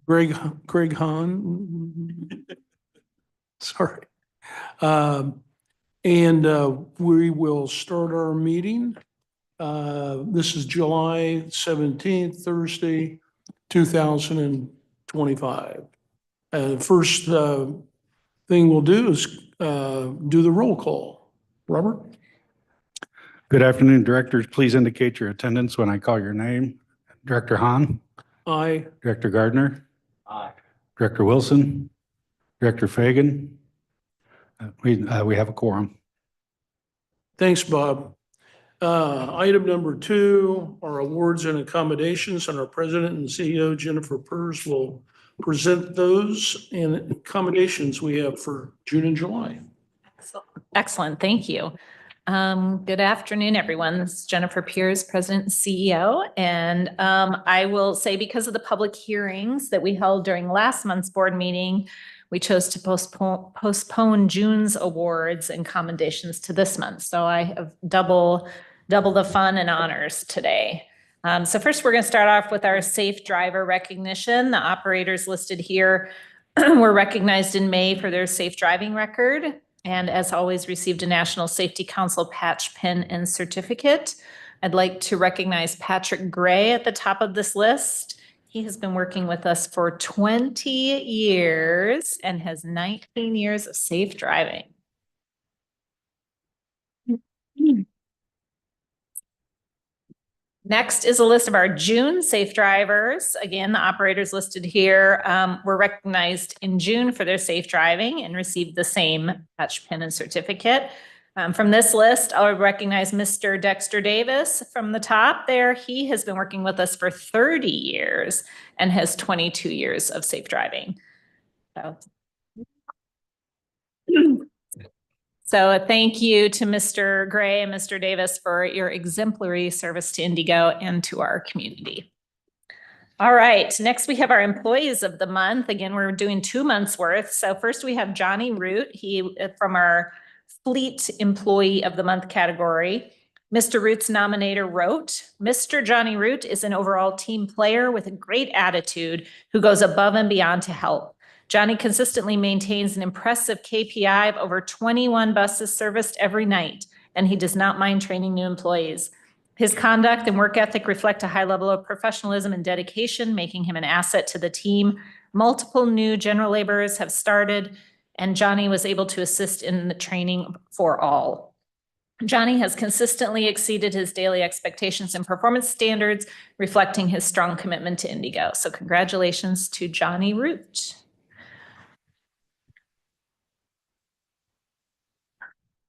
Greg Hahn. Sorry. We will start our meeting. This is July 17th, Thursday, 2025. First thing we'll do is do the roll call. Robert? Good afternoon, directors. Please indicate your attendance when I call your name. Director Hahn? Aye. Director Gardner? Aye. Director Wilson? Director Fagan? We have a quorum. Thanks, Bob. Item number 2 are awards and accommodations, and our president and CEO, Jennifer Purrs, will present those and accommodations we have for June and July. Excellent. Thank you. Good afternoon, everyone. This is Jennifer Purrs, President and CEO. And I will say, because of the public hearings that we held during last month's board meeting, we chose to postpone June's awards and commendations to this month. So I have double the fun and honors today. So first, we're going to start off with our safe driver recognition. The operators listed here were recognized in May for their safe driving record, and as always, received a National Safety Council patch, pin, and certificate. I'd like to recognize Patrick Gray at the top of this list. He has been working with us for 20 years and has 19 years of safe driving. Next is a list of our June safe drivers. Again, the operators listed here were recognized in June for their safe driving and received the same patch, pin, and certificate. From this list, I'll recognize Mr. Dexter Davis from the top there. He has been working with us for 30 years and has 22 years of safe driving. So a thank you to Mr. Gray and Mr. Davis for your exemplary service to Indigo and to our community. All right, next we have our employees of the month. Again, we're doing 2 months worth. So first we have Johnny Root, he from our Fleet Employee of the Month category. Mr. Root's nominator wrote, "Mr. Johnny Root is an overall team player with a great attitude who goes above and beyond to help. Johnny consistently maintains an impressive KPI of over 21 buses serviced every night, and he does not mind training new employees. His conduct and work ethic reflect a high level of professionalism and dedication, making him an asset to the team. Multiple new general laborers have started, and Johnny was able to assist in the training for all. Johnny has consistently exceeded his daily expectations and performance standards, reflecting his strong commitment to Indigo." So congratulations to Johnny Root.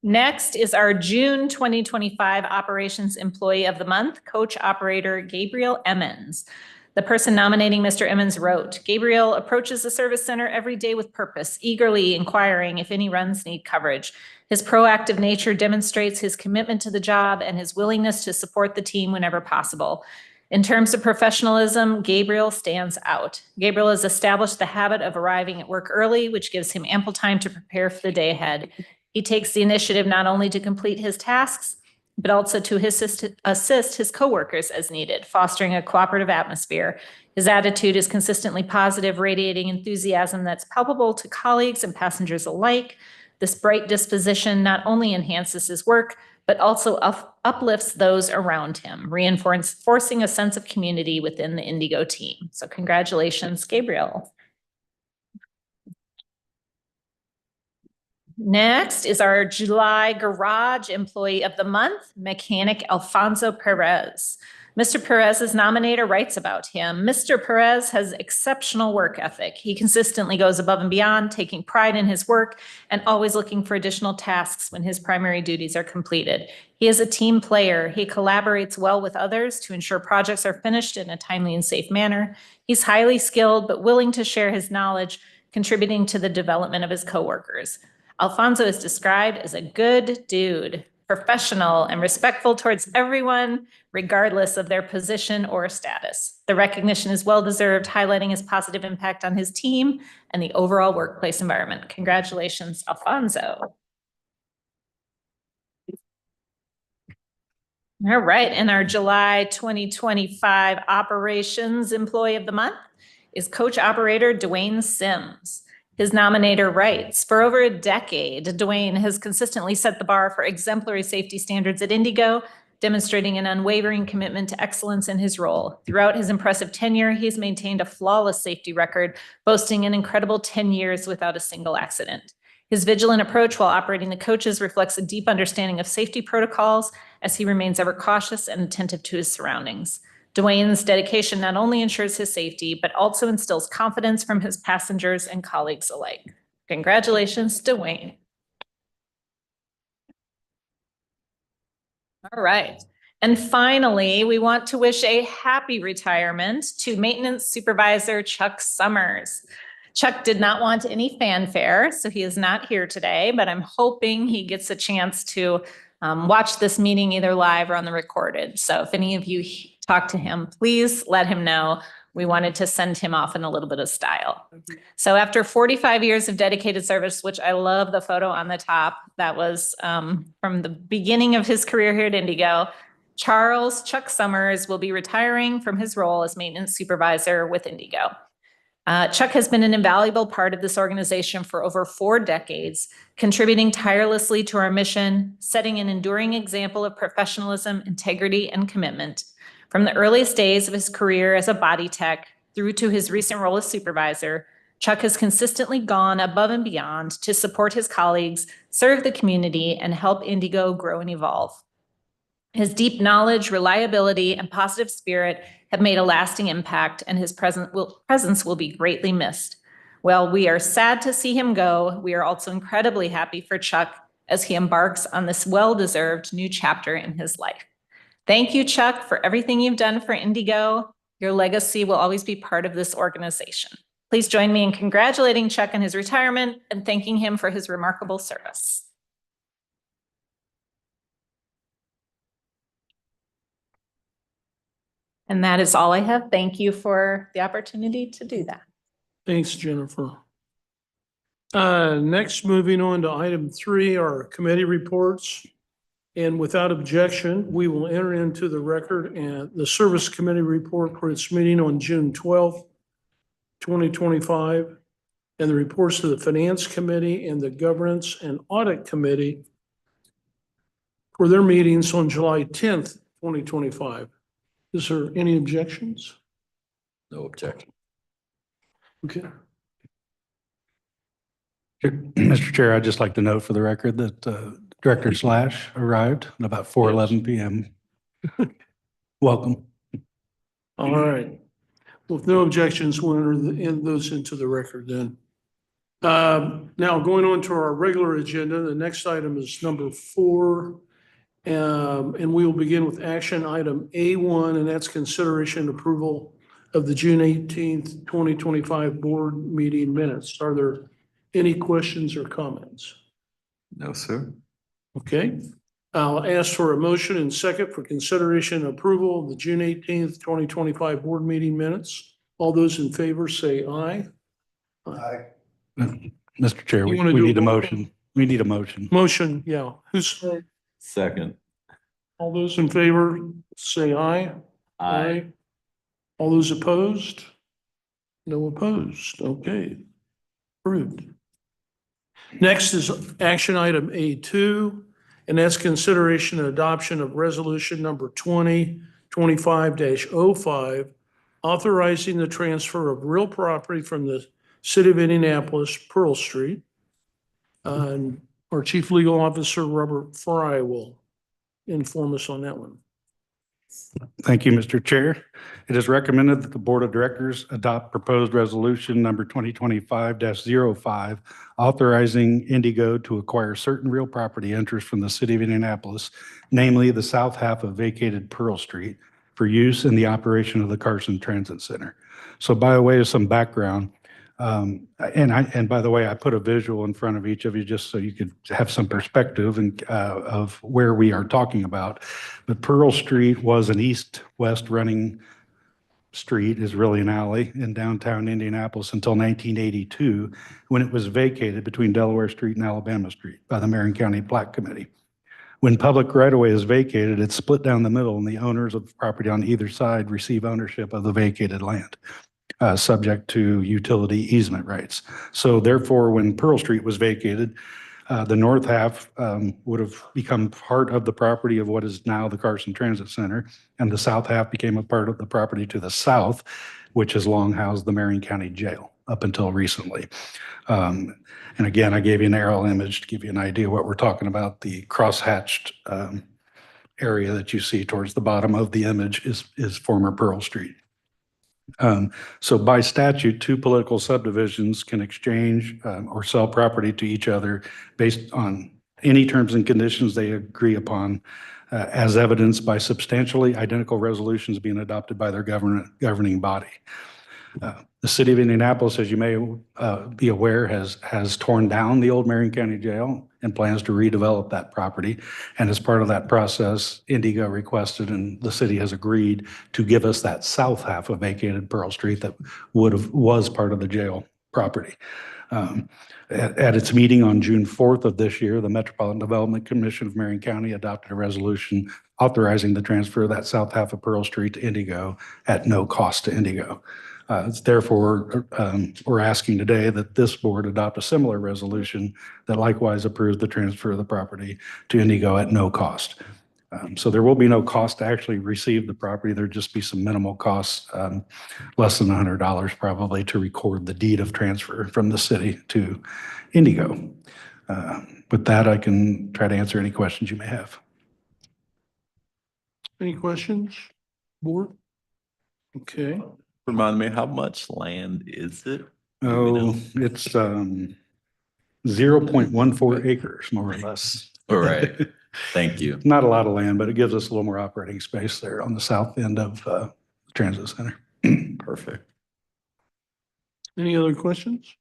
Next is our June 2025 Operations Employee of the Month, Coach Operator Gabriel Emmons. The person nominating Mr. Emmons wrote, "Gabriel approaches the service center every day with purpose, eagerly inquiring if any runs need coverage. His proactive nature demonstrates his commitment to the job and his willingness to support the team whenever possible. In terms of professionalism, Gabriel stands out. Gabriel has established the habit of arriving at work early, which gives him ample time to prepare for the day ahead. He takes the initiative not only to complete his tasks, but also to assist his coworkers as needed, fostering a cooperative atmosphere. His attitude is consistently positive, radiating enthusiasm that's palpable to colleagues and passengers alike. This bright disposition not only enhances his work, but also uplifts those around him, reinforcing a sense of community within the Indigo team." So congratulations, Gabriel. Next is our July Garage Employee of the Month, Mechanic Alfonso Perez. Mr. Perez's nominator writes about him. "Mr. Perez has exceptional work ethic. He consistently goes above and beyond, taking pride in his work and always looking for additional tasks when his primary duties are completed. He is a team player. He collaborates well with others to ensure projects are finished in a timely and safe manner. He's highly skilled but willing to share his knowledge, contributing to the development of his coworkers. Alfonso is described as a good dude, professional, and respectful towards everyone, regardless of their position or status. The recognition is well-deserved, highlighting his positive impact on his team and the overall workplace environment." Congratulations, Alfonso. All right, and our July 2025 Operations Employee of the Month is coach operator Dwayne Sims. His nominator writes, for over a decade, Dwayne has consistently set the bar for exemplary safety standards at Indigo, demonstrating an unwavering commitment to excellence in his role. Throughout his impressive tenure, he's maintained a flawless safety record, boasting an incredible 10 years without a single accident. His vigilant approach while operating the coaches reflects a deep understanding of safety protocols as he remains ever cautious and attentive to his surroundings. Dwayne's dedication not only ensures his safety, but also instills confidence from his passengers and colleagues alike. Congratulations, Dwayne. All right. And finally, we want to wish a happy retirement to Maintenance Supervisor Chuck Summers. Chuck did not want any fanfare, so he is not here today, but I'm hoping he gets a chance to watch this meeting either live or on the recorded. So if any of you talk to him, please let him know. We wanted to send him off in a little bit of style. So after 45 years of dedicated service, which I love the photo on the top, that was from the beginning of his career here at Indigo, Charles Chuck Summers will be retiring from his role as maintenance supervisor with Indigo. Chuck has been an invaluable part of this organization for over 4 decades, contributing tirelessly to our mission, setting an enduring example of professionalism, integrity, and commitment. From the earliest days of his career as a body tech through to his recent role as supervisor, Chuck has consistently gone above and beyond to support his colleagues, serve the community, and help Indigo grow and evolve. His deep knowledge, reliability, and positive spirit have made a lasting impact, and his presence will be greatly missed. While we are sad to see him go, we are also incredibly happy for Chuck as he embarks on this well-deserved new chapter in his life. Thank you, Chuck, for everything you've done for Indigo. Your legacy will always be part of this organization. Please join me in congratulating Chuck on his retirement and thanking him for his remarkable service. And that is all I have. Thank you for the opportunity to do that. Thanks, Jennifer. Next, moving on to item 3, our committee reports. And without objection, we will enter into the record and the Service Committee report for its meeting on June 12th, 2025, and the reports to the Finance Committee and the Governance and Audit Committee for their meetings on July 10th, 2025. Is there any objections? No objection. Okay. Mr. Chair, I'd just like to note for the record that Director Slash arrived at about 4:11 p.m. Welcome. All right. Well, if no objections, we'll enter those into the record then. Now going on to our regular agenda, the next item is number 4. And we will begin with action item A1, and that's consideration and approval of the June 18th, 2025 board meeting minutes. Are there any questions or comments? No, sir. Okay. I'll ask for a motion and second for consideration and approval of the June 18th, 2025 board meeting minutes. All those in favor say aye. Aye. Mr. Chair, You we wanna do need a a roll motion. We need a motion. Motion, yeah. Who's, Second. all those in favor say aye. Aye. All those opposed? No opposed. Okay. Approved. Next is action item A2, and that's consideration and adoption of resolution number 2025-05, authorizing the transfer of real property from the City of Indianapolis, Pearl Street. And our Chief Legal Officer, Robert Fry, will inform us on that one. Thank you, Mr. Chair. It is recommended that the Board of Directors adopt proposed resolution number 2025-05, authorizing Indigo to acquire certain real property interests from the City of Indianapolis, namely the south half of vacated Pearl Street, for use in the operation of the Carson Transit Center. So by way of some background, and by the way, I put a visual in front of each of you just so you could have some perspective of where we are talking about. But Pearl Street was an east-west running street, is really an alley in downtown Indianapolis until 1982, when it was vacated between Delaware Street and Alabama Street by the Marion County Plat Committee. When public right-of-way is vacated, it's split down the middle, and the owners of property on either side receive ownership of the vacated land. subject to utility easement rights. So therefore, when Pearl Street was vacated, the north half would have become part of the property of what is now the Carson Transit Center, and the south half became a part of the property to the south, which has long housed the Marion County Jail up until recently. And again, I gave you an aerial image to give you an idea what we're talking about. The crosshatched area that you see towards the bottom of the image is former Pearl Street. So by statute, two political subdivisions can exchange or sell property to each other based on any terms and conditions they agree upon, as evidenced by substantially identical resolutions being adopted by their governing body. The city of Indianapolis, as you may be aware, has torn down the old Marion County Jail and plans to redevelop that property. And as part of that process, Indigo requested and the city has agreed to give us that south half of vacated Pearl Street that was part of the jail property. At its meeting on June 4th of this year, the Metropolitan Development Commission of Marion County adopted a resolution authorizing the transfer of that south half of Pearl Street to Indigo at no cost to Indigo. Therefore, we're asking today that this board adopt a similar resolution that likewise approves the transfer of the property to Indigo at no cost. So there will be no cost to actually receive the property. There'd just be some minimal costs, less than $100 probably, to record the deed of transfer from the city to Indigo. With that, I can try to answer any questions you may have. Any questions, board? Okay. Remind me, how much land is it? Oh, it's 0.14 acres, more or less. All right. Thank you. Not a lot of land, but it gives us a little more operating space there on the south end of the transit center. Perfect. Any other questions?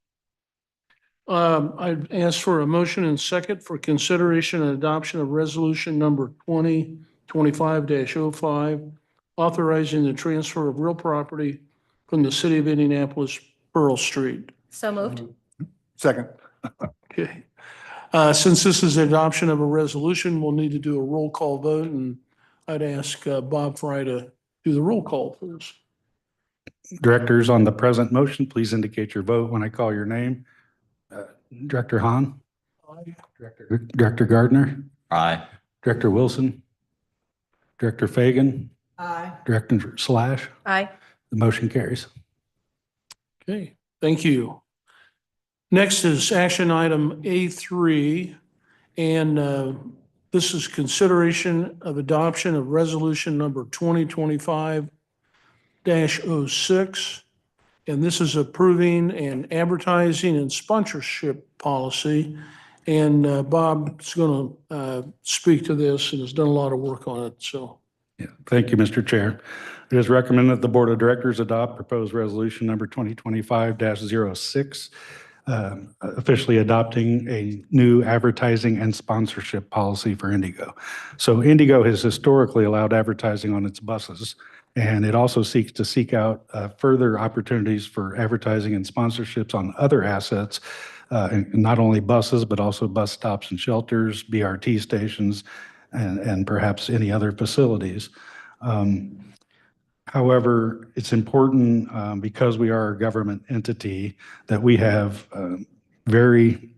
I'd ask for a motion and second for consideration and adoption of resolution number 2025-05, authorizing the transfer of real property from the city of Indianapolis, Pearl Street. So moved. Second. Okay. Since this is the adoption of a resolution, we'll need to do a roll call vote, and I'd ask Bob Fry to do the roll call for us. Directors on the present motion, please indicate your vote when I call your name. Director Hahn? Aye. Director Gardner? Aye. Director Wilson? Director Fagan? Aye. Director Slash? Aye. The motion carries. Okay, thank you. Next is action item A3, and this is consideration of adoption of resolution number 2025-06. And this is approving an advertising and sponsorship policy. And Bob's going to speak to this and has done a lot of work on it, so. Yeah, thank you, Mr. Chair. It is recommended that the Board of Directors adopt proposed resolution number 2025-06, officially adopting a new advertising and sponsorship policy for Indigo. So Indigo has historically allowed advertising on its buses, and it also seeks to seek out further opportunities for advertising and sponsorships on other assets, and not only buses, but also bus stops and shelters, BRT stations, and perhaps any other facilities. However, it's important because we are a government entity that we have very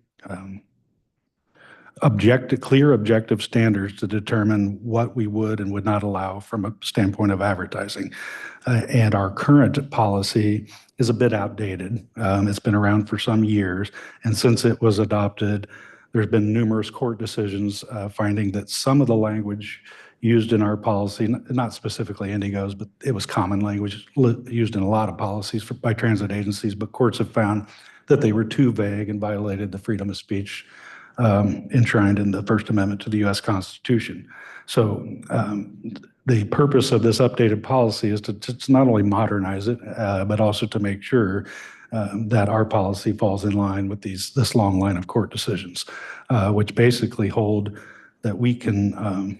clear objective standards to determine what we would and would not allow from a standpoint of advertising. And our current policy is a bit outdated. It's been around for some years. And since it was adopted, there's been numerous court decisions finding that some of the language used in our policy, not specifically Indigo's, but it was common language used in a lot of policies by transit agencies, but courts have found that they were too vague and violated the freedom of speech enshrined in the First Amendment to the U.S. Constitution. So the purpose of this updated policy is to not only modernize it, but also to make sure that our policy falls in line with this long line of court decisions, which basically hold that we can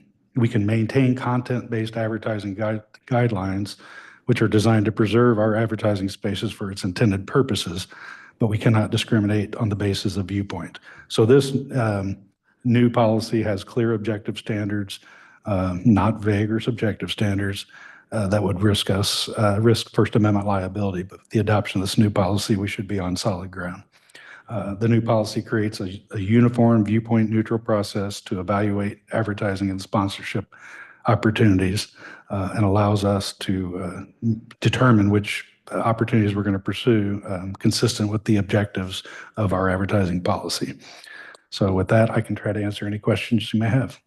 maintain content-based advertising guidelines, which are designed to preserve our advertising spaces for its intended purposes, but we cannot discriminate on the basis of viewpoint. So this new policy has clear objective standards, not vague or subjective standards, that would risk First Amendment liability. But with the adoption of this new policy, we should be on solid ground. The new policy creates a uniform, viewpoint neutral process to evaluate advertising and sponsorship opportunities and allows us to determine which opportunities we're going to pursue consistent with the objectives of our advertising policy. So with that, I can try to answer any questions you may have.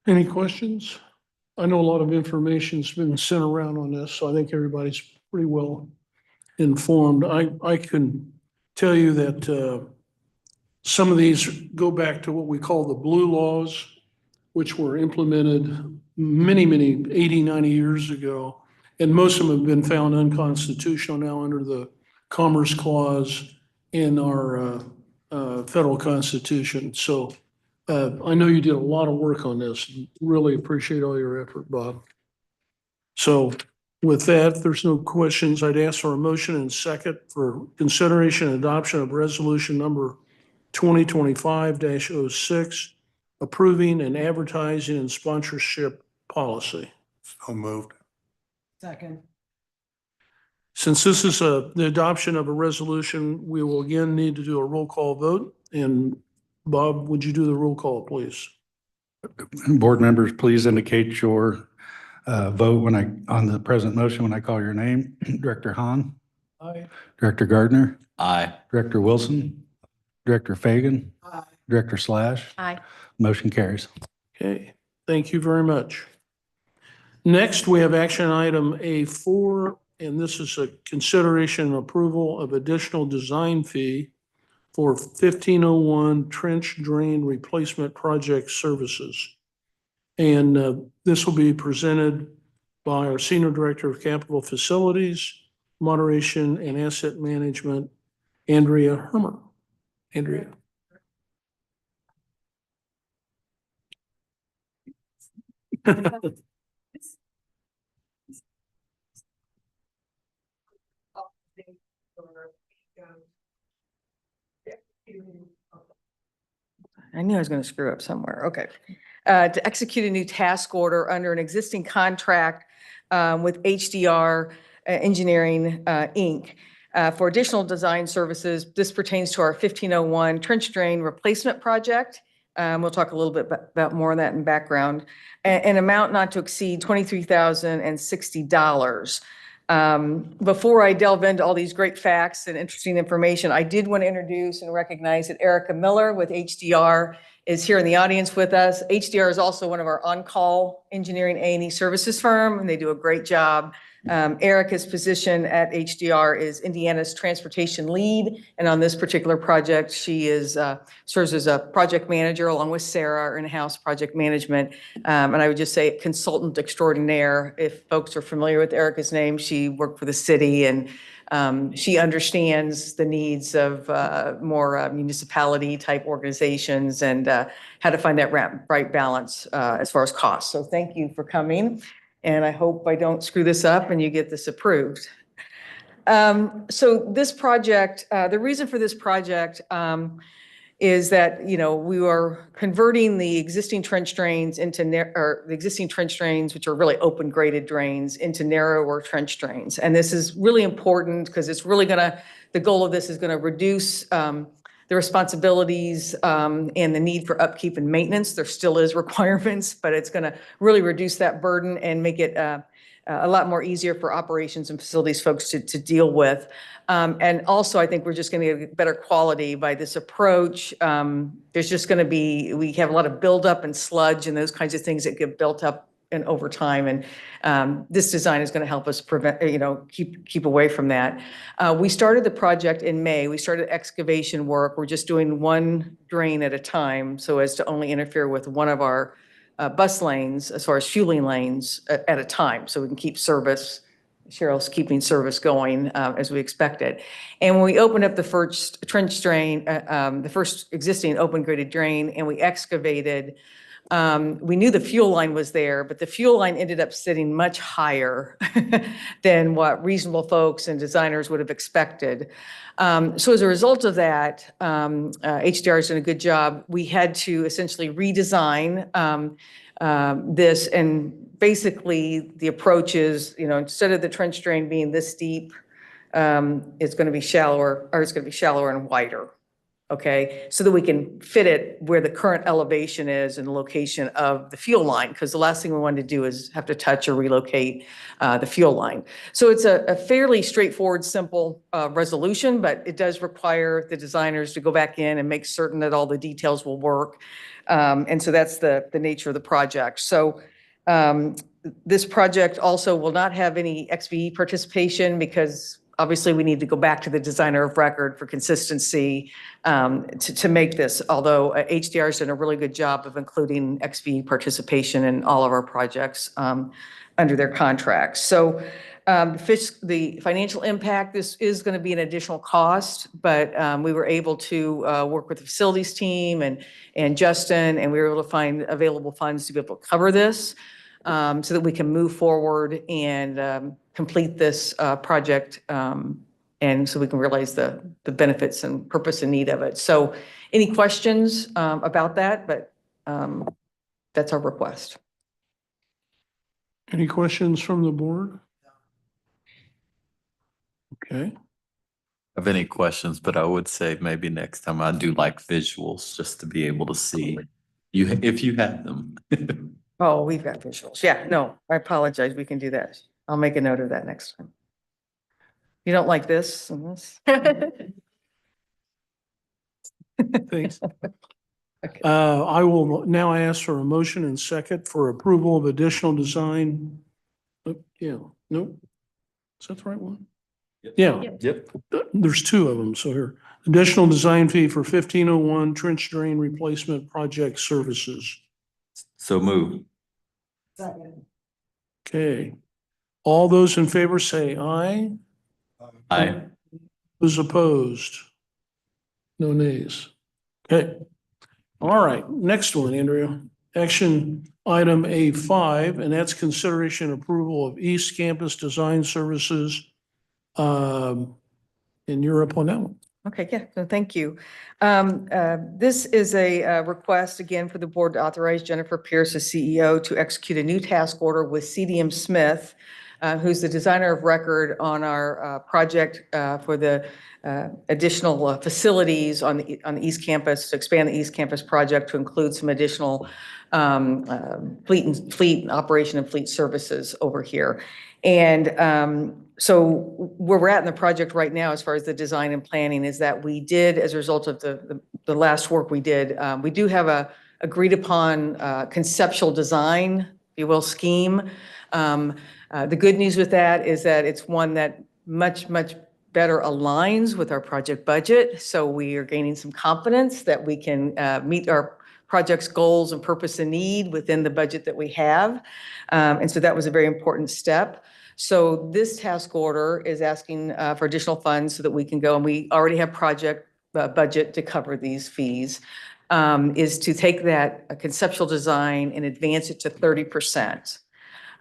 Any questions? I know a lot of information's been sent around on this, so I think everybody's pretty well informed. I can tell you that some of these go back to what we call the blue laws, which were implemented many, 80, 90 years ago. And most of them have been found unconstitutional now under the Commerce Clause in our federal Constitution. So I know you did a lot of work on this. Really appreciate all your effort, Bob. So with that, if there's no questions, I'd ask for a motion and second for consideration and adoption of resolution number 2025-06, approving an advertising and sponsorship policy. So moved. Second. Since this is the adoption of a resolution, we will again need to do a roll call vote. And Bob, would you do the roll call, please? Board members, please indicate your vote on the present motion when I call your name. Director Hahn, Aye. Director Gardner, Aye. Director Wilson, Director Fagan, Aye. Director Slash. Aye. Motion carries. Okay, thank you very much. Next, we have action item A4, and this is a consideration and approval of additional design fee for 1501 trench drain replacement project services. And this will be presented by our Senior Director of Capital Facilities, Moderation and Asset Management, Andrea Hermer. Andrea. I knew I was going to screw up somewhere. Okay. To execute a new task order under an existing contract with HDR Engineering, Inc. For additional design services. This pertains to our 1501 trench drain replacement project. We'll talk a little bit about more of that in background. An amount not to exceed $23,060. Before I delve into all these great facts and interesting information, I did want to introduce and recognize that Erica Miller with HDR is here in the audience with us. HDR is also one of our on-call engineering A&E services firm, and they do a great job. Erica's position at HDR is Indiana's transportation lead, and on this particular project, she serves as a project manager along with Sarah, our in-house project management. And I would just say consultant extraordinaire. If folks are familiar with Erica's name, she worked for the city, and she understands the needs of more municipality type organizations and how to find that right balance as far as cost. So thank you for coming. And I hope I don't screw this up and you get this approved. So this project, the reason for this project is that, we are converting the existing trench drains into, the existing trench drains, which are really open graded drains, into narrower trench drains. And this is really important because it's really the goal of this is going to reduce the responsibilities and the need for upkeep and maintenance. There still is requirements, but it's going to really reduce that burden and make it a lot more easier for operations and facilities folks to deal with. And also, I think we're just going to get better quality by this approach. There's just going to we have a lot of buildup and sludge and those kinds of things that get built up and over time. And this design is going to help us prevent, keep away from that. We started the project in May. We started excavation work. We're just doing one drain at a time so as to only interfere with one of our bus lanes as far as fueling lanes at a time so we can keep service. Cheryl's keeping service going as we expected. And when we opened up the first trench drain, the first existing open graded drain, and we excavated, we knew the fuel line was there, but the fuel line ended up sitting much higher than what reasonable folks and designers would have expected. So as a result of that, HDR has done a good job. We had to essentially redesign this. And basically, the approach is, instead of the trench drain being this deep, it's going to be shallower, or it's going to be shallower and wider. Okay, so that we can fit it where the current elevation is and the location of the fuel line, because the last thing we want to do is have to touch or relocate the fuel line. So it's a fairly straightforward, simple resolution, but it does require the designers to go back in and make certain that all the details will work. And so that's the nature of the project. So this project also will not have any XVE participation, because obviously we need to go back to the designer of record for consistency to make this, although HDR has done a really good job of including XVE participation in all of our projects under their contracts. So the financial impact, this is going to be an additional cost, but we were able to work with the facilities team and Justin, and we were able to find available funds to be able to cover this, so that we can move forward and complete this project, and so we can realize the benefits and purpose and need of it. So any questions about that? But that's our request. Any questions from the board? Okay. Have any questions, but I would say maybe next time I do like visuals just to be able to see you if you have them. Oh, we've got visuals. Yeah, no, I apologize. We can do that. I'll make a note of that next time. You don't like this and this? Thanks. Okay. I will now ask for a motion and second for approval of additional design. Yeah, no? Is that the right one? Yeah, Yep. there's two of them, so here. Additional design fee for 1501 trench drain replacement project services. So move. Okay. All those in favor say aye. Aye. Those opposed? No nays. Okay. All right, next one, Andrea. Action item A5, and that's consideration approval of East Campus Design Services. And you're up on that one. Okay, yeah, no, thank you. This is a request, again, for the board to authorize Jennifer Pierce, the CEO, to execute a new task order with CDM Smith, who's the designer of record on our project for the additional facilities on the East Campus, to expand the East Campus project to include some additional fleet operation and fleet services over here. And so where we're at in the project right now, as far as the design and planning, is that we did, as a result of the last work we did, we do have a agreed upon conceptual design, if you will, scheme. The good news with that is that it's one that much better aligns with our project budget. So we are gaining some confidence that we can meet our project's goals and purpose and need within the budget that we have. And so that was a very important step. So this task order is asking for additional funds so that we can go, and we already have project budget to cover these fees, is to take that conceptual design and advance it to 30%.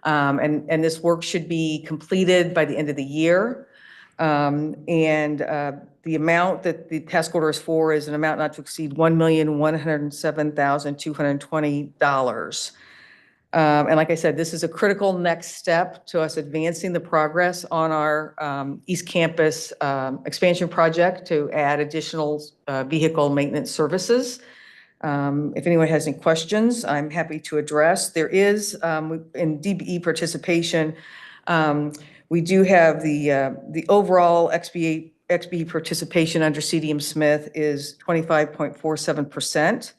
And this work should be completed by the end of the year. The amount that the task order is for is an amount not to exceed $1,107,220. And like I said, this is a critical next step to us advancing the progress on our East Campus expansion project to add additional vehicle maintenance services. If anyone has any questions, I'm happy to address. There is, in DBE participation, we do have the overall XBE participation under CDM Smith is 25.47%.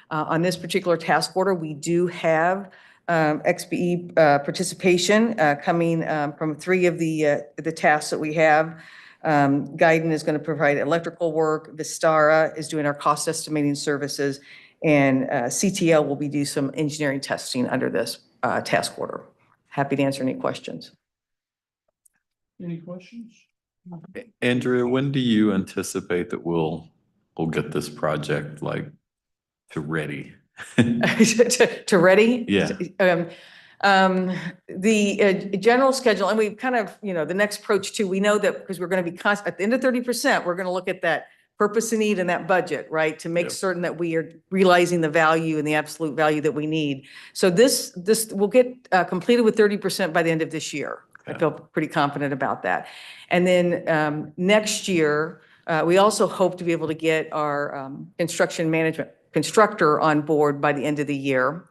On this particular task order, we do have XBE participation coming from three of the tasks that we have. Guidon is going to provide electrical work. Vistara is doing our cost estimating services, and CTL will be doing some engineering testing under this task order. Happy to answer any questions. Any questions? Andrea, when do you anticipate that we'll get this project to ready? To ready? Yeah. The general schedule, and we kind of, the next approach too, we know that because we're going to be at the end of 30%, we're going to look at that purpose and need in that budget, right? To make Yep. certain that we are realizing the value and the absolute value that we need. So this will get completed with 30% by the end of this year. I Okay. feel pretty confident about that. And then next year, we also hope to be able to get our construction management constructor on board by the end of the year.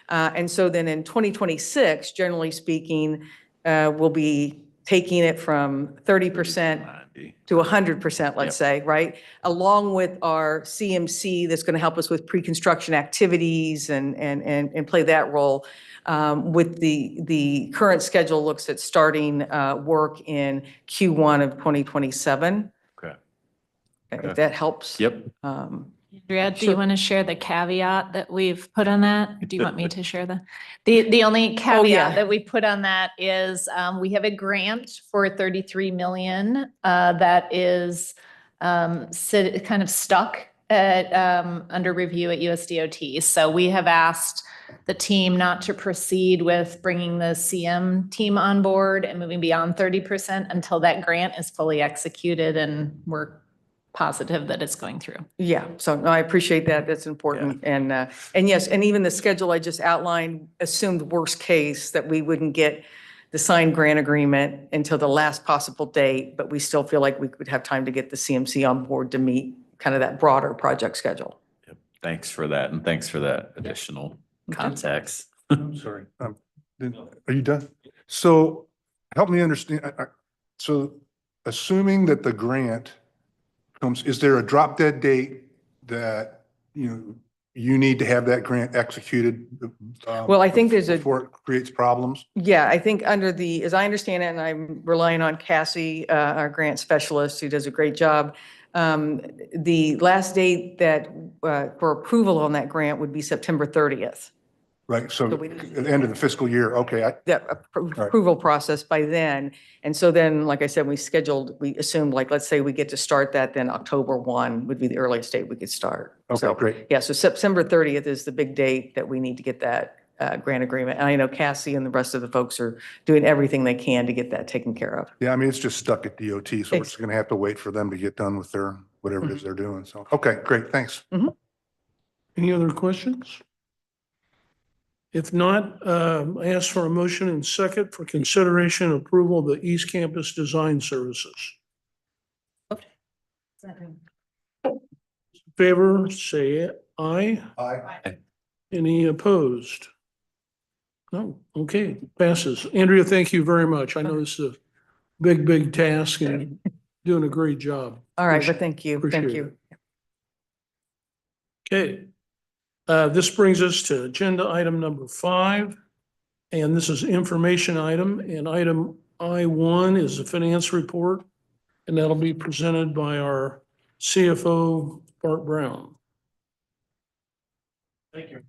And so then in 2026, generally speaking, we'll be taking it from 30% to 100%, let's say, right? Along with our CMC that's going to help us with pre-construction activities and play that role. With the current schedule looks at starting work in Q1 of 2027. Okay. If that helps. Yep. Andrea, do Sure. you want to share the caveat that we've put on that? Do you want me to share the only yeah. caveat that we put on that is we have a grant for 33 million that is kind of stuck at under review at USDOT. So we have asked the team not to proceed with bringing the CM team on board and moving beyond 30% until that grant is fully executed and we're positive that it's going through. Yeah, so no, I appreciate that. That's important. And yes, and even the schedule I just outlined assumed worst case that we wouldn't get the signed grant agreement until the last possible date, but we still feel like we could have time to get the CMC on board to meet kind of that broader project schedule. Yep. Thanks for that. And thanks for that additional context. I'm sorry. Are you done? So help me understand. So assuming that the grant comes, is there a drop dead date that, you need to have that grant executed? Well, I think there's before it creates problems? Yeah, I think as I understand it, and I'm relying on Cassie, our grant specialist, who does a great job. The last date that, for approval on that grant would be September 30th. Right. So So we at need the end of the fiscal year. Okay. that approval process by then. And so then, like I said, we assumed, like, let's say we get to start that, then October 1 would be the earliest date we could start. Okay, So, great. yeah, so September 30th is the big date that we need to get that grant agreement. And I know Cassie and the rest of the folks are doing everything they can to get that taken care of. Yeah, I mean, it's just stuck at DOT, so we're just going to have to wait for them to get done with their, whatever it is they're doing. So, okay, great. Thanks. Any other questions? If not, I ask for a motion and second for consideration and approval of the East Campus Design Services. Favor, say aye. Aye. Any opposed? No, okay, passes. Andrea, thank you very much. I know this is a big, big task and doing a great job. All right, but thank you. Thank Appreciate you. Okay. This brings us to agenda item number 5, and this is information item, and item I1 is the finance report, and that'll be presented by our CFO, Bart Brown. Thank you.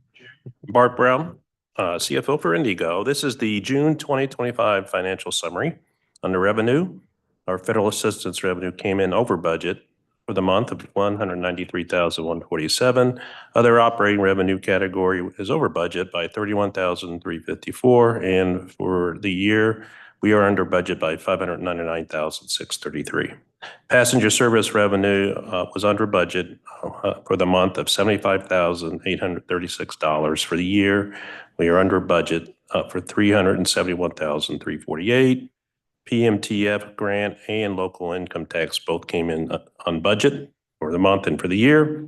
Bart Brown, CFO for Indigo. This is the June 2025 financial summary. Under revenue, our federal assistance revenue came in over budget for the month of $193,147. Other operating revenue category is over budget by $31,354. And for the year, we are under budget by $599,633. Passenger service revenue was under budget for the month of $75,836. For the year, we are under budget for $371,348. PMTF grant and local income tax both came in on budget for the month and for the year.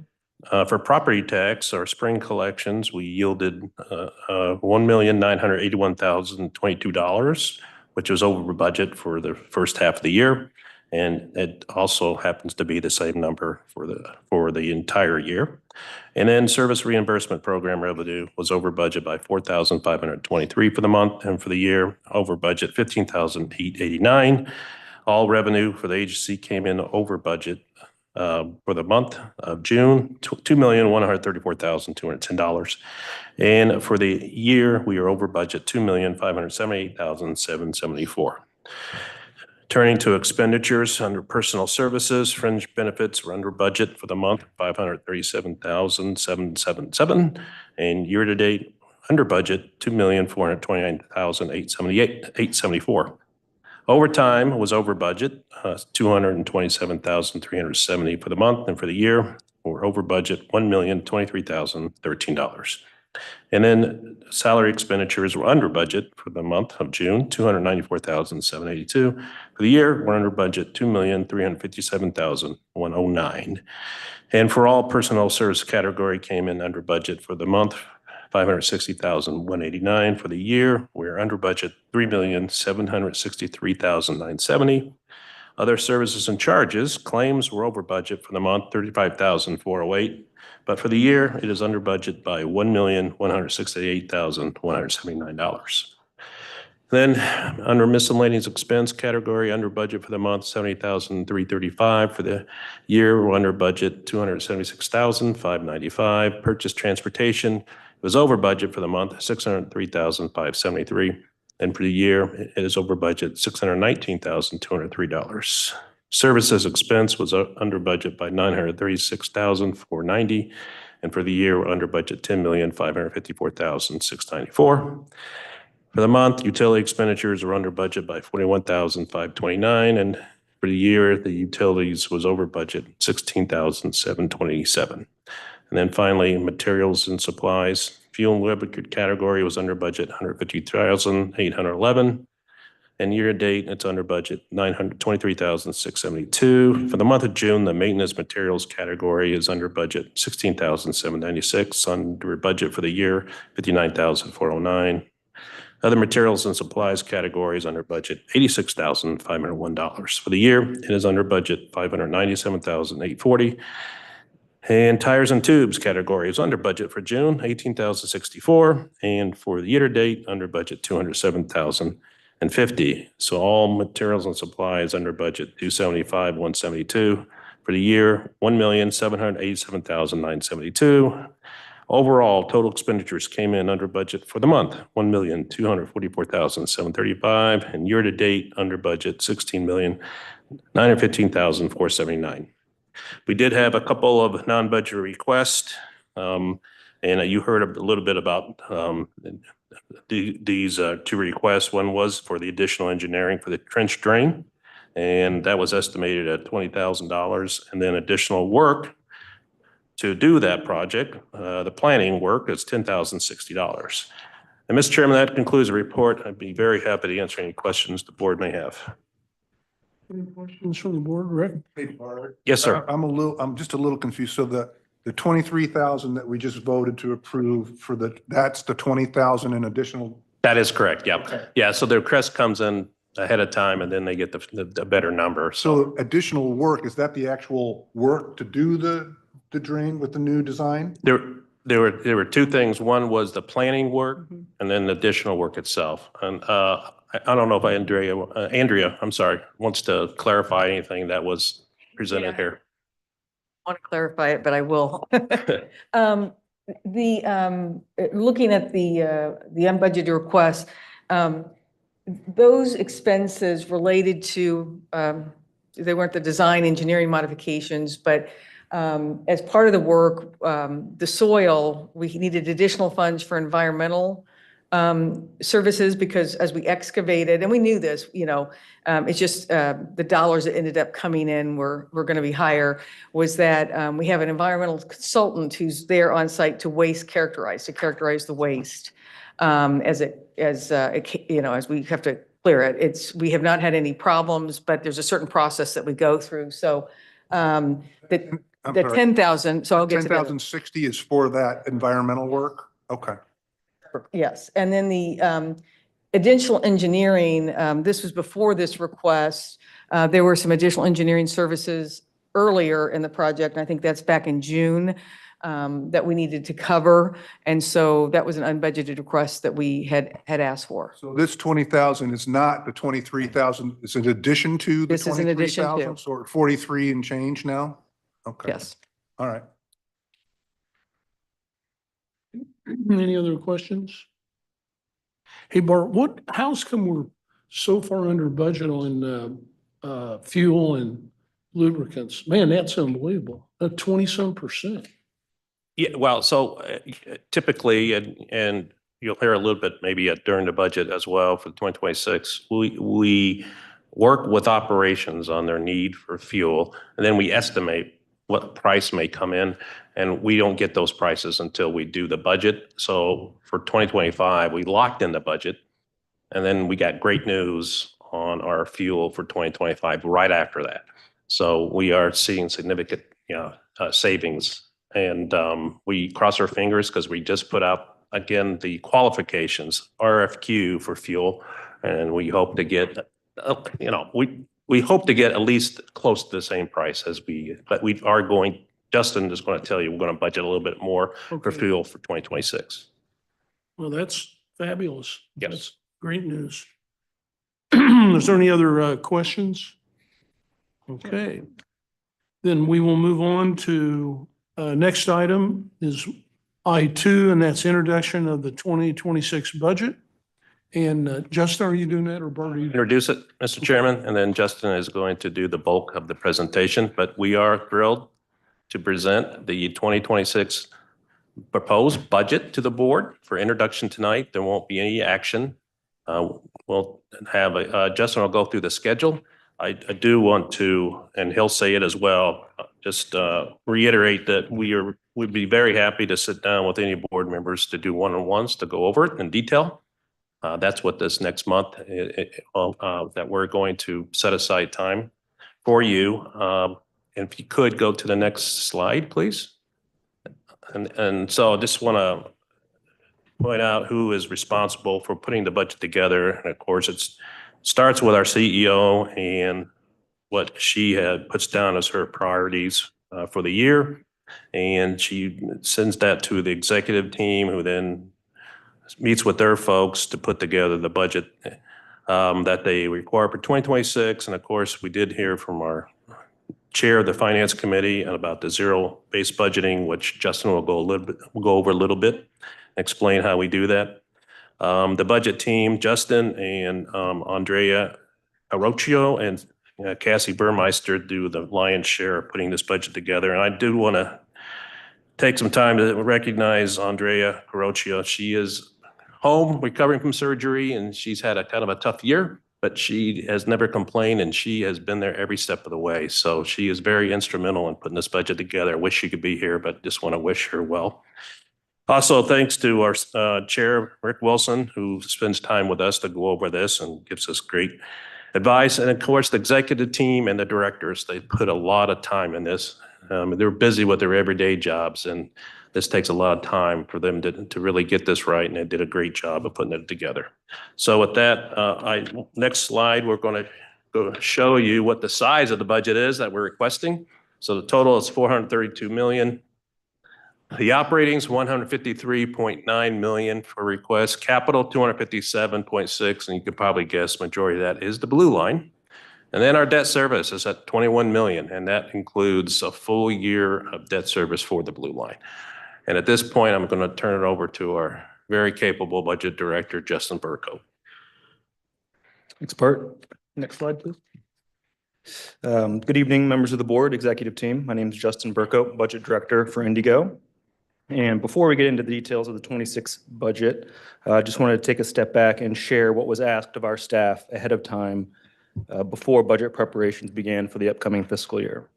For property tax, our spring collections, we yielded $1,981,022, which was over budget for the first half of the year. And it also happens to be the same number for the entire year. And then service reimbursement program revenue was over budget by $4,523 for the month, and for the year over budget $15,889. All revenue for the agency came in over budget for the month of June, $2,134,210. And for the year, we are over budget $2,578,774. Turning to expenditures under personal services, fringe benefits were under budget for the month, $537,777, and year-to-date under budget, $2,429,874. Overtime was over budget, 227,370 for the month, and for the year, we're over budget, $1,023,013. And then salary expenditures were under budget for the month of June, 294,782. For the year, we're under budget, 2,357,109. And for all personnel service category came in under budget for the month, 560,189. For the year, we're under budget, 3,763,970. Other services and charges, claims were over budget for the month, 35,408. But for the year, it is under budget by $1,168,179. Then under miscellaneous expense category, under budget for the month, 70,335. For the year, we're under budget, 276,595. Purchase transportation was over budget for the month, 603,573. And for the year, it is over budget, $619,203. Services expense was under budget by $936,490. And for the year, we're under budget, $10,554,694. For the month, utility expenditures were under budget by $41,529. And for the year, the utilities was over budget, $16,727. And then finally, materials and supplies. Fuel and lubricant category was under budget, $150,811. And year-to-date, it's under budget, $923,672. For the month of June, the maintenance materials category is under budget, $16,796. Under budget for the year, $59,409. Other materials and supplies categories under budget, $86,501. For the year, it is under budget, $597,840. And tires and tubes category is under budget for June, $18,064. And for the year-to-date, under budget, $207,050. So all materials and supplies under budget, $275,172. For the year, $1,787,972. Overall, total expenditures came in under budget for the month, $1,244,735, and year-to-date under budget, $16,915,479. We did have a couple of non-budget requests, and you heard a little bit about these two requests. One was for the additional engineering for the trench drain, and that was estimated at $20,000, and then additional work to do that project, the planning work, is $10,060. And Mr. Chairman, that concludes the report. I'd be very happy to answer any questions the board may have. Any questions from the board, Rick? Hey, Bart. Yes, sir. I'm just a little confused. So the 23,000 that we just voted to approve for that's the 20,000 in additional? That is correct. Yeah. Okay. Yeah. So the request comes in ahead of time and then they get the better number. So additional work, is that the actual work to do the drain with the new design? There were two things. One was the planning work and then the additional work itself. And I don't know if Andrea, I'm sorry, wants to clarify anything that was presented here. I want to clarify it, but I will. Looking at the unbudgeted requests, those expenses related to, they weren't the design engineering modifications, but as part of the work, the soil, we needed additional funds for environmental services because as we excavated, and we knew this, it's just the dollars that ended up coming in were going to be higher, was that we have an environmental consultant who's there on site to characterize the waste as we have to clear it. We have not had any problems, but there's a certain process that we go through. So the 10,000, so I'll get to that. 10,060 is for that environmental work? Okay. Yes, and then the additional engineering, this was before this request. There were some additional engineering services earlier in the project, and I think that's back in June, that we needed to cover. And so that was an unbudgeted request that we had asked for. So this 20,000 is not the 23,000, it's in addition to the This is in addition to. 23,000? So we're at 43 and change now? Okay. Yes. All right. Any other questions? Hey, Bart, how's come we're so far under budget on fuel and lubricants? Man, that's unbelievable. 20-some percent. Yeah, well, so typically, and you'll hear a little bit maybe during the budget as well for 2026, we work with operations on their need for fuel, and then we estimate what price may come in, and we don't get those prices until we do the budget. So for 2025, we locked in the budget, and then we got great news on our fuel for 2025 right after that. So we are seeing significant, savings. And we cross our fingers because we just put out, again, the qualifications, RFQ for fuel. And we hope to get, we hope to get at least close to the same price but we are going, Justin is going to tell you, we're going to budget a little bit more for Okay. fuel for 2026. Well, that's fabulous. Yes. That's great news. Is there any other questions? Okay. Then we will move on to, next item is I2, and that's introduction of the 2026 budget. And Justin, are you doing that, or Bart, are you? Introduce it, Mr. Chairman, and then Justin is going to do the bulk of the presentation. But we are thrilled to present the 2026 proposed budget to the board for introduction tonight. There won't be any action. We'll have Justin will go through the schedule. I do want to, and he'll say it as well, just reiterate that we'd be very happy to sit down with any board members to do one-on-ones to go over it in detail. That's what this next month that we're going to set aside time for you. And if you could go to the next slide, please. And so I just want to point out who is responsible for putting the budget together. And of course, it starts with our CEO and what she puts down as her priorities for the year. And she sends that to the executive team, who then meets with their folks to put together the budget that they require for 2026. And of course, we did hear from our chair of the finance committee about the zero-based budgeting, which Justin will go over a little bit, explain how we do that. The budget team, Justin and Andrea Arrocio and Cassie Burmeister do the lion's share of putting this budget together. And I do want to take some time to recognize Andrea Arrocio. She is home recovering from surgery, and she's had a kind of a tough year, but she has never complained, and she has been there every step of the way. So she is very instrumental in putting this budget together. I wish she could be here, but just want to wish her well. Also, thanks to our chair, Rick Wilson, who spends time with us to go over this and gives us great advice. And of course, the executive team and the directors, they put a lot of time in this. They're busy with their everyday jobs, and this takes a lot of time for them to really get this right, and they did a great job of putting it together. So with that, next slide, we're going to go show you what the size of the budget is that we're requesting. So the total is $432 million. The operating is $153.9 million for request. Capital, $257.6, and you could probably guess majority of that is the blue line. And then our debt service is at $21 million, and that includes a full year of debt service for the blue line. And at this point, I'm going to turn it over to our very capable budget director, Justin Burko. Thanks, Bart. Next slide, please. Good evening, members of the board, executive team. My name is Justin Burko, budget director for Indigo. And before we get into the details of the 26 budget, I just wanted to take a step back and share what was asked of our staff ahead of time before budget preparations began for the upcoming fiscal year.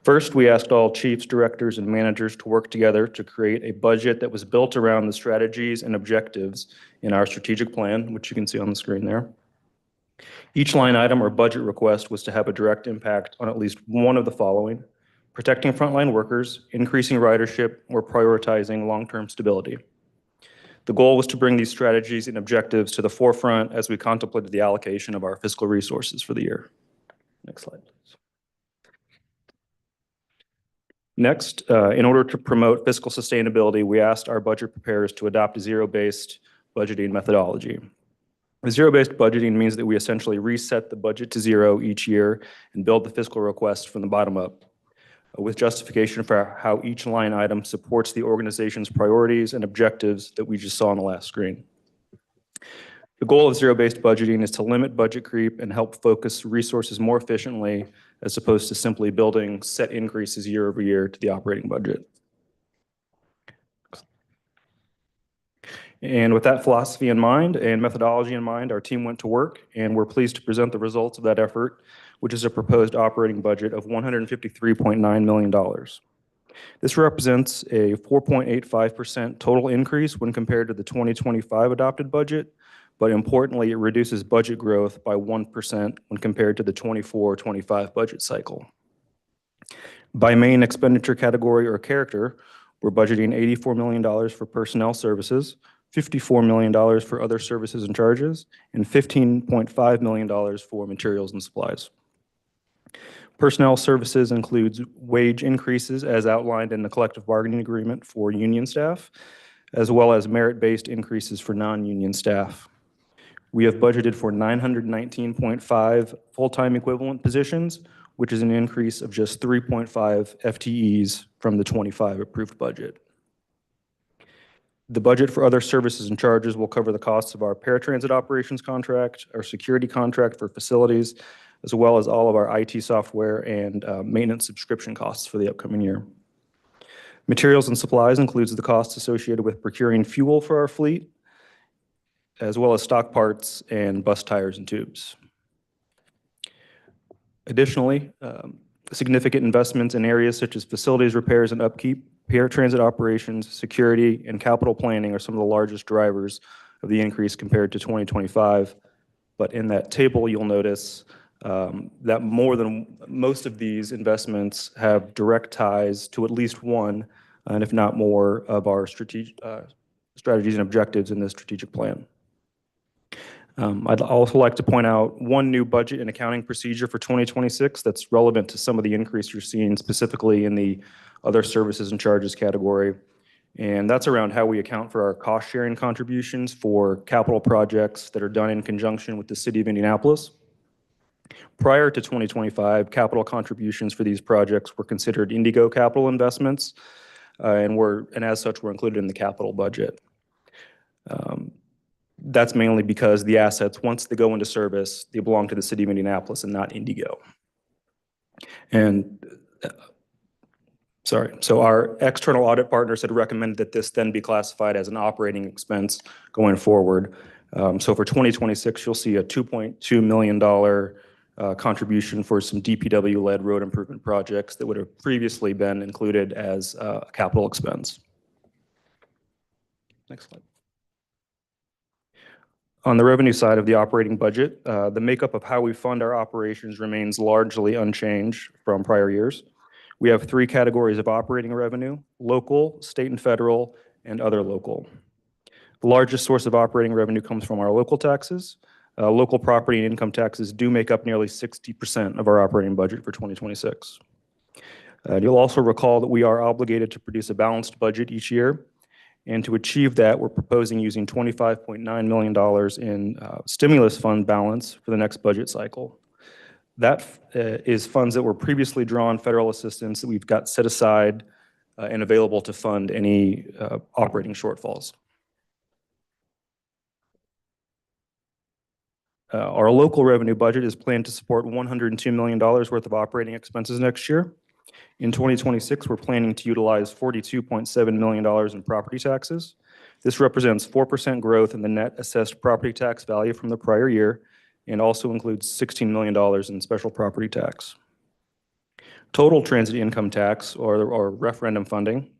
First, we asked all chiefs, directors, and managers to work together to create a budget that was built around the strategies and objectives in our strategic plan, which you can see on the screen there. Each line item or budget request was to have a direct impact on at least one of the following: protecting frontline workers, increasing ridership, or prioritizing long-term stability. The goal was to bring these strategies and objectives to the forefront as we contemplated the allocation of our fiscal resources for the year. Next slide, please. Next, in order to promote fiscal sustainability, we asked our budget preparers to adopt a zero-based budgeting methodology. The zero-based budgeting means that we essentially reset the budget to zero each year and build the fiscal request from the bottom up, with justification for how each line item supports the organization's priorities and objectives that we just saw on the last screen. The goal of zero-based budgeting is to limit budget creep and help focus resources more efficiently, as opposed to simply building set increases year over year to the operating budget. And with that philosophy in mind and methodology in mind, our team went to work, and we're pleased to present the results of that effort, which is a proposed operating budget of $153.9 million. This represents a 4.85% total increase when compared to the 2025 adopted budget, but importantly, it reduces budget growth by 1% when compared to the 24-25 budget cycle. By main expenditure category or character, we're budgeting $84 million for personnel services, $54 million for other services and charges, and $15.5 million for materials and supplies. Personnel services includes wage increases as outlined in the collective bargaining agreement for union staff, as well as merit-based increases for non-union staff. We have budgeted for 919.5 full-time equivalent positions, which is an increase of just 3.5 FTEs from the 25 approved budget. The budget for other services and charges will cover the costs of our paratransit operations contract, our security contract for facilities, as well as all of our IT software and maintenance subscription costs for the upcoming year. Materials and supplies includes the costs associated with procuring fuel for our fleet, as well as stock parts and bus tires and tubes. Additionally, significant investments in areas such as facilities repairs and upkeep, paratransit operations, security, and capital planning are some of the largest drivers of the increase compared to 2025. But in that table, you'll notice that more than most of these investments have direct ties to at least one, and if not more, of our strategies and objectives in this strategic plan. I'd also like to point out one new budget and accounting procedure for 2026 that's relevant to some of the increase you're seeing specifically in the other services and charges category. And that's around how we account for our cost sharing contributions for capital projects that are done in conjunction with the City of Indianapolis. Prior to 2025, capital contributions for these projects were considered Indigo capital investments, and as such were included in the capital budget. That's mainly because the assets, once they go into service, they belong to the City of Indianapolis and not Indigo. And so our external audit partners had recommended that this then be classified as an operating expense going forward. So for 2026, you'll see a $2.2 million contribution for some DPW-led road improvement projects that would have previously been included as a capital expense. Next slide. On the revenue side of the operating budget, the makeup of how we fund our operations remains largely unchanged from prior years. We have three categories of operating revenue: local, state and federal, and other local. The largest source of operating revenue comes from our local taxes. Local property and income taxes do make up nearly 60% of our operating budget for 2026. You'll also recall that we are obligated to produce a balanced budget each year. And to achieve that, we're proposing using $25.9 million in stimulus fund balance for the next budget cycle. That is funds that were previously drawn federal assistance that we've got set aside and available to fund any operating shortfalls. Our local revenue budget is planned to support $102 million worth of operating expenses next year. In 2026, we're planning to utilize $42.7 million in property taxes. This represents 4% growth in the net assessed property tax value from the prior year and also includes $16 million in special property tax. Total transit income tax, or referendum funding,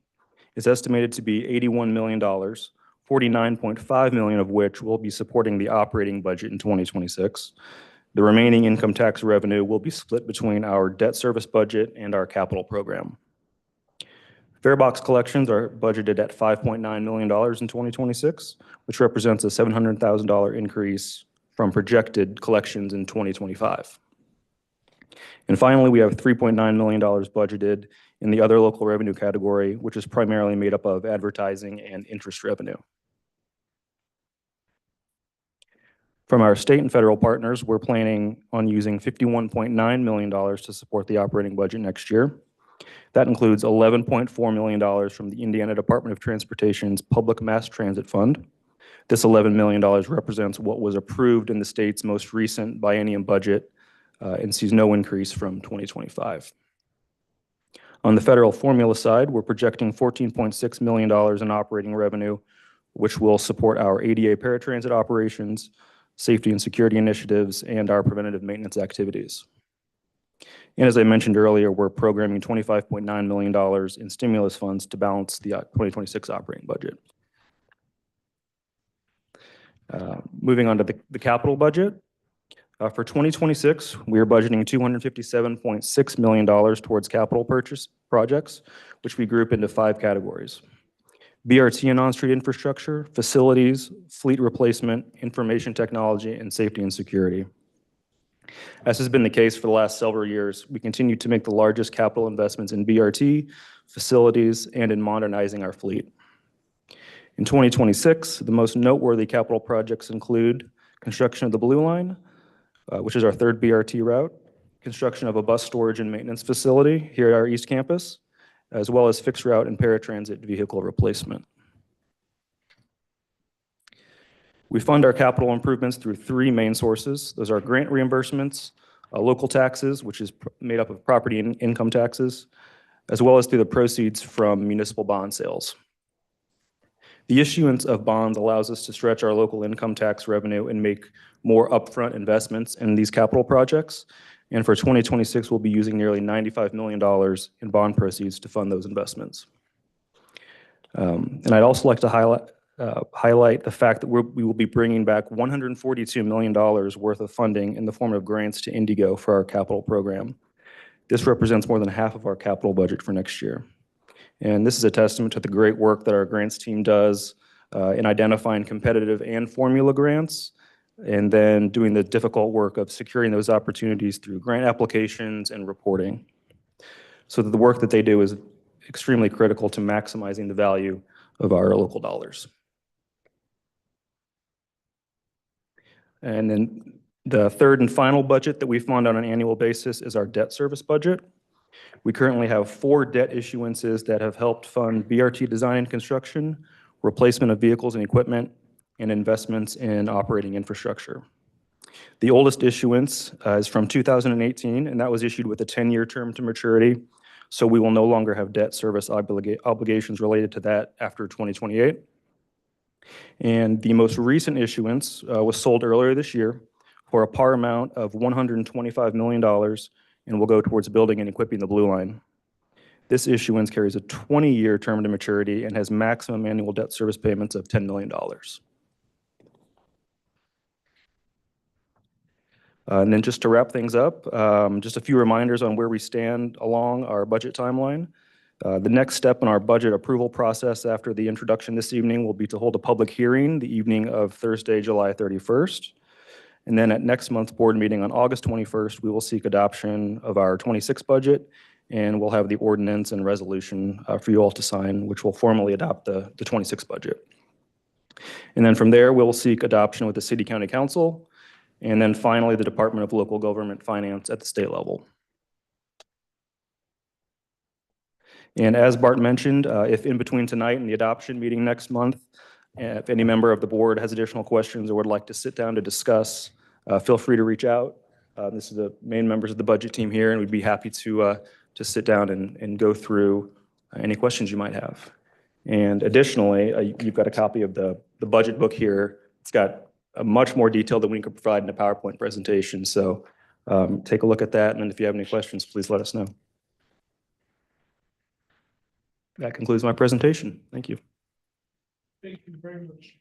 is estimated to be $81 million, $49.5 million of which will be supporting the operating budget in 2026. The remaining income tax revenue will be split between our debt service budget and our capital program. Farebox collections are budgeted at $5.9 million in 2026, which represents a $700,000 increase from projected collections in 2025. And finally, we have $3.9 million budgeted in the other local revenue category, which is primarily made up of advertising and interest revenue. From our state and federal partners, we're planning on using $51.9 million to support the operating budget next year. That includes $11.4 million from the Indiana Department of Transportation's Public Mass Transit Fund. This $11 million represents what was approved in the state's most recent biennium budget and sees no increase from 2025. On the federal formula side, we're projecting $14.6 million in operating revenue, which will support our ADA paratransit operations, safety and security initiatives, and our preventative maintenance activities. And as I mentioned earlier, we're programming $25.9 million in stimulus funds to balance the 2026 operating budget. Moving on to the capital budget. For 2026, we are budgeting $257.6 million towards capital purchase projects, which we group into 5 categories: BRT and on-street infrastructure, facilities, fleet replacement, information technology, and safety and security. As has been the case for the last several years, we continue to make the largest capital investments in BRT, facilities, and in modernizing our fleet. In 2026, the most noteworthy capital projects include construction of the Blue Line, which is our 3rd BRT route, construction of a bus storage and maintenance facility here at our East Campus, as well as fixed route and paratransit vehicle replacement. We fund our capital improvements through 3 main sources. Those are grant reimbursements, local taxes, which is made up of property and income taxes, as well as through the proceeds from municipal bond sales. The issuance of bonds allows us to stretch our local income tax revenue and make more upfront investments in these capital projects. And for 2026, we'll be using nearly $95 million in bond proceeds to fund those investments. And I'd also like to highlight the fact that we will be bringing back $142 million worth of funding in the form of grants to Indigo for our capital program. This represents more than half of our capital budget for next year. And this is a testament to the great work that our grants team does in identifying competitive and formula grants, and then doing the difficult work of securing those opportunities through grant applications and reporting. So that the work that they do is extremely critical to maximizing the value of our local dollars. And then the 3rd and final budget that we fund on an annual basis is our debt service budget. We currently have 4 debt issuances that have helped fund BRT design and construction, replacement of vehicles and equipment, and investments in operating infrastructure. The oldest issuance is from 2018, and that was issued with a 10-year term to maturity, so we will no longer have debt service obligations related to that after 2028. And the most recent issuance was sold earlier this year for a par amount of $125 million and will go towards building and equipping the Blue Line. This issuance carries a 20-year term to maturity and has maximum annual debt service payments of $10 million. And then just to wrap things up, just a few reminders on where we stand along our budget timeline. The next step in our budget approval process after the introduction this evening will be to hold a public hearing the evening of Thursday, July 31st. And then at next month's board meeting on August 21st, we will seek adoption of our 26 budget, and we'll have the ordinance and resolution for you all to sign, which will formally adopt the 26 budget. And then from there, we'll seek adoption with the City County Council, and then finally the Department of Local Government Finance at the state level. And as Bart mentioned, if in between tonight and the adoption meeting next month, if any member of the board has additional questions or would like to sit down to discuss, feel free to reach out. This is the main members of the budget team here, and we'd be happy to sit down and go through any questions you might have. And additionally, you've got a copy of the budget book here. It's got a much more detail than we could provide in a PowerPoint presentation. So take a look at that, and then if you have any questions, please let us know. That concludes my presentation. Thank you. Thank you very much.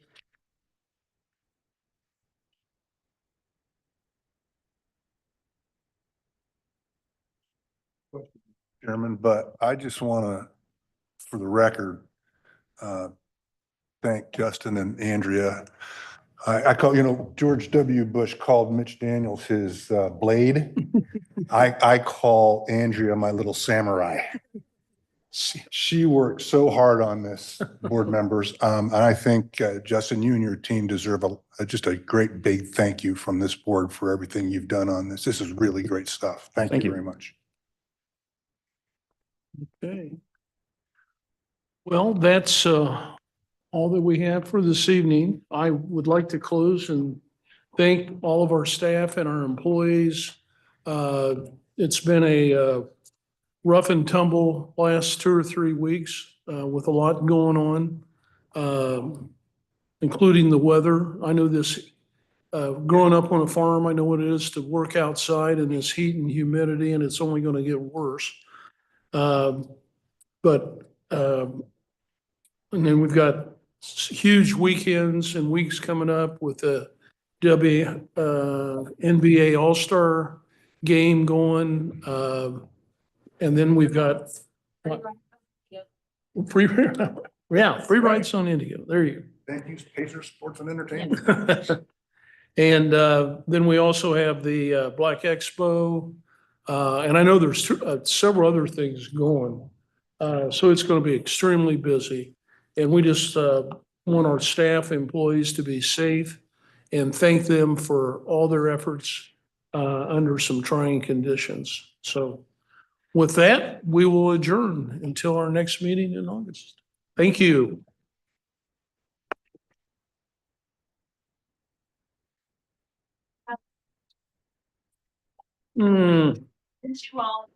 Chairman, but I just want to, for the record, thank Justin and Andrea. I call, George W. Bush called Mitch Daniels his blade. I call Andrea my little samurai. She worked so hard on this, board members. And I think, Justin, you and your team deserve just a great big thank you from this board for everything you've done on this. This is really great stuff. Thank you very much. Okay. Well, that's all that we have for this evening. I would like to close and thank all of our staff and our employees. It's been a rough and tumble last 2 or 3 weeks with a lot going on. including the weather. I know this, growing up on a farm, I know what it is to work outside in this heat and humidity, and it's only gonna get worse. But, and then we've got huge weekends and weeks coming up with the NBA All-Star game going. And then we've got free, yeah, free rides on Indigo. There you Thank you, Pacers Sports and Entertainment. go. And then we also have the Black Expo. And I know there's several other things going. So it's going to be extremely busy. And we just want our staff, employees to be safe and thank them for all their efforts under some trying conditions. So with that, we will adjourn until our next meeting in August. Thank you. Hmm. Didn't you all